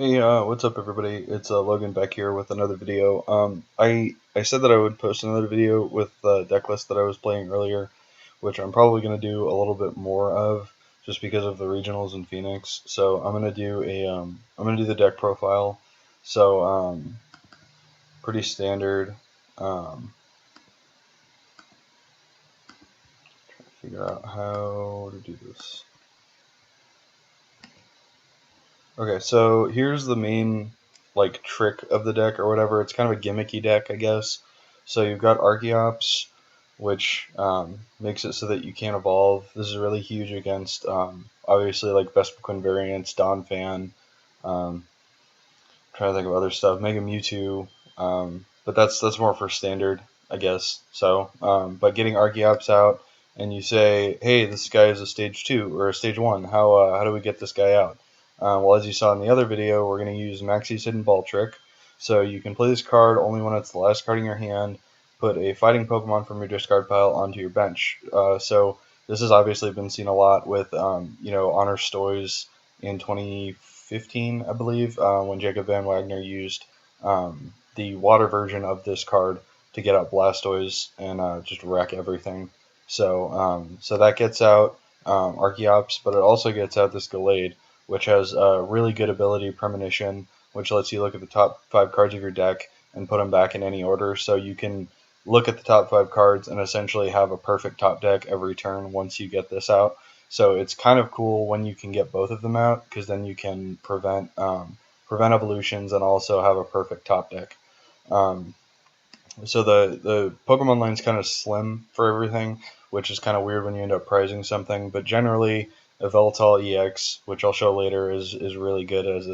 Hey, what's up, everybody? It's Logan back here with another video. I said that I would post another video with the deck list that I was playing earlier, which I'm probably going to do a little bit more of, just because of the regionals in Phoenix. So I'm going to do the deck profile. So pretty standard. Trying to figure out how to do this. Okay, so here's the main trick of the deck or whatever. It's kind of a gimmicky deck, I guess. So you've got Archeops, which makes it so that you can't evolve. This is really huge against obviously like Vespiquen variants, Donphan. Trying to think of other stuff. Mega Mewtwo, but that's more for standard, I guess. So, but getting Archeops out, and you say, hey, this guy is a stage 2 or a stage 1. How do we get this guy out? Well, as you saw in the other video, we're going to use Maxie's Hidden Ball Trick. So you can play this card only when it's the last card in your hand. Put a fighting Pokemon from your discard pile onto your bench. So this has obviously been seen a lot with Honor Stoys in 2015, I believe, when Jacob Van Wagner used the water version of this card to get out Blastoise and just wreck everything. So that gets out Archeops, but it also gets out this Gallade, which has a really good ability, Premonition, which lets you look at the top 5 cards of your deck and put them back in any order. So you can look at the top 5 cards and essentially have a perfect top deck every turn once you get this out. So it's kind of cool when you can get both of them out, because then you can prevent evolutions and also have a perfect top deck. So the Pokemon line's kind of slim for everything, which is kind of weird when you end up prizing something. But generally, Yveltal EX, which I'll show later, is really good as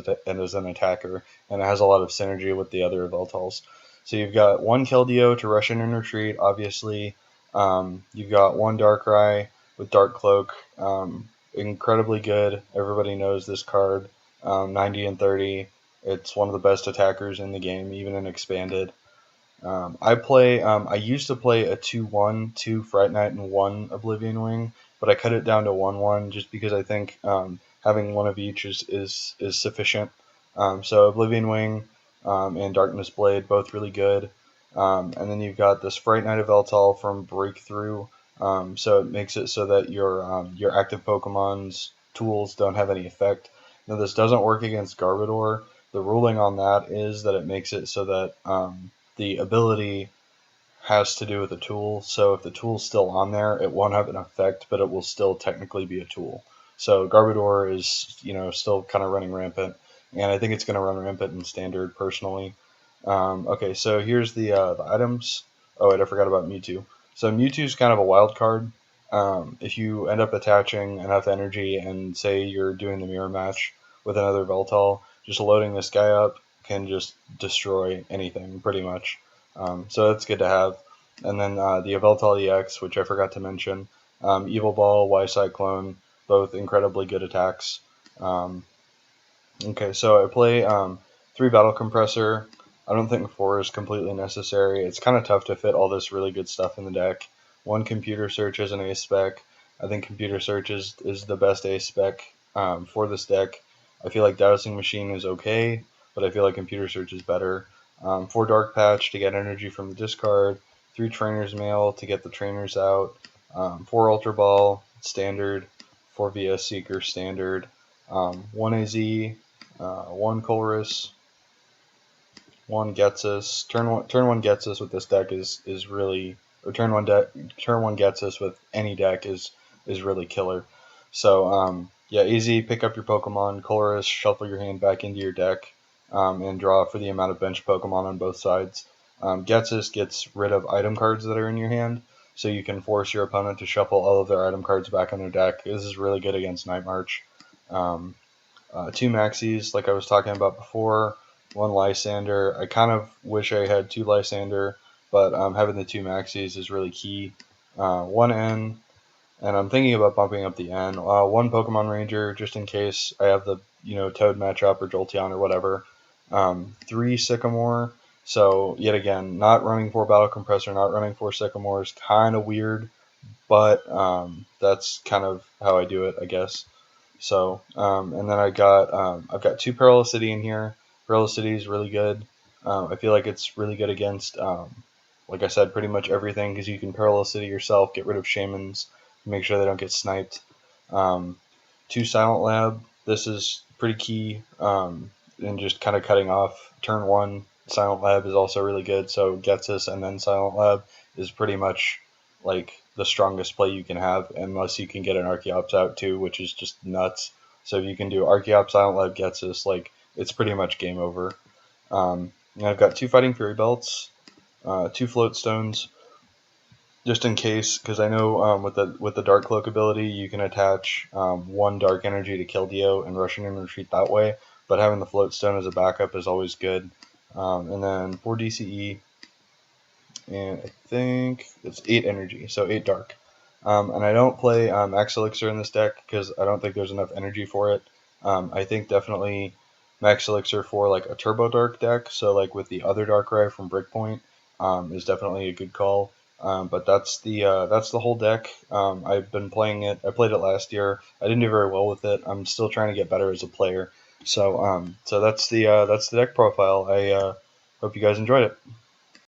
an attacker, and it has a lot of synergy with the other Yveltals. So you've got one Keldeo to rush in and retreat, obviously. You've got one Darkrai with Dark Cloak, incredibly good. Everybody knows this card, 90 and 30. It's one of the best attackers in the game, even in expanded. I used to play a 2-1, 2 Fright Knight, and 1 Oblivion Wing, but I cut it down to 1-1 just because I think having one of each is sufficient. So Oblivion Wing and Darkness Blade, both really good. And then you've got this Fright Knight of Yveltal from Breakthrough, so it makes it so that your active Pokemon's tools don't have any effect. Now this doesn't work against Garbodor. The ruling on that is that it makes it so that the ability has to do with the tool. So if the tool's still on there, it won't have an effect, but it will still technically be a tool. So Garbodor is, still kind of running rampant, and I think it's going to run rampant in standard personally. Okay, so here's the items. Oh wait, I forgot about Mewtwo. So Mewtwo's kind of a wild card. If you end up attaching enough energy and say you're doing the mirror match with another Yveltal, just loading this guy up can just destroy anything pretty much. So that's good to have. And then the Yveltal EX, which I forgot to mention, Evil Ball, Y-Cyclone, both incredibly good attacks. Okay, so I play 3 Battle Compressor. I don't think 4 is completely necessary. It's kind of tough to fit all this really good stuff in the deck. 1 Computer Search as an ace spec. I think Computer Search is the best ace spec for this deck. I feel like Dowsing Machine is okay, but I feel like Computer Search is better. 4 Dark Patch to get energy from the discard. 3 Trainer's Mail to get the trainers out. 4 Ultra Ball, standard. 4 VS Seeker, standard. 1 AZ, 1 Colress, 1 Getsus. Turn one Getsus with this deck is really, or turn one Getsus with any deck is really killer. So yeah, easy. Pick up your Pokemon, Colress, shuffle your hand back into your deck, and draw for the amount of bench Pokemon on both sides. Getsus gets rid of item cards that are in your hand, so you can force your opponent to shuffle all of their item cards back on their deck. This is really good against Night March. 2 Maxies, like I was talking about before. 1 Lysander. I kind of wish I had 2 Lysander, but having the 2 Maxies is really key. 1 N, and I'm thinking about bumping up the N. 1 Pokemon Ranger, just in case I have the Toad matchup or Jolteon or whatever. 3 Sycamore. So yet again, not running 4 Battle Compressor, not running 4 Sycamore is kind of weird, but that's kind of how I do it, I guess. So, and then I've got two City in here. City is really good. I feel like it's really good against, like I said, pretty much everything because you can City yourself, get rid of shamans, make sure they don't get sniped. Um, two Silent Lab. This is pretty key. And just kind of cutting off turn one. Silent Lab is also really good. So Getsus and then Silent Lab is pretty much like the strongest play you can have, unless you can get an Archeops out too, which is just nuts. So if you can do Archeops, Silent Lab, Getsus, like it's pretty much game over. And I've got two Fighting Fury Belts, two Float Stones, just in case, because I know with the Dark Cloak ability, you can attach one Dark Energy to kill Dio and rush in and retreat that way. But having the Float Stone as a backup is always good. And then 4 DCE, and I think it's 8 energy, so 8 dark. And I don't play Max Elixir in this deck because I don't think there's enough energy for it. I think definitely Max Elixir for like a Turbo Dark deck, so like with the other Darkrai from Breakpoint, is definitely a good call. But that's the whole deck. I've been playing it. I played it last year. I didn't do very well with it. I'm still trying to get better as a player. So that's the deck profile. I hope you guys enjoyed it.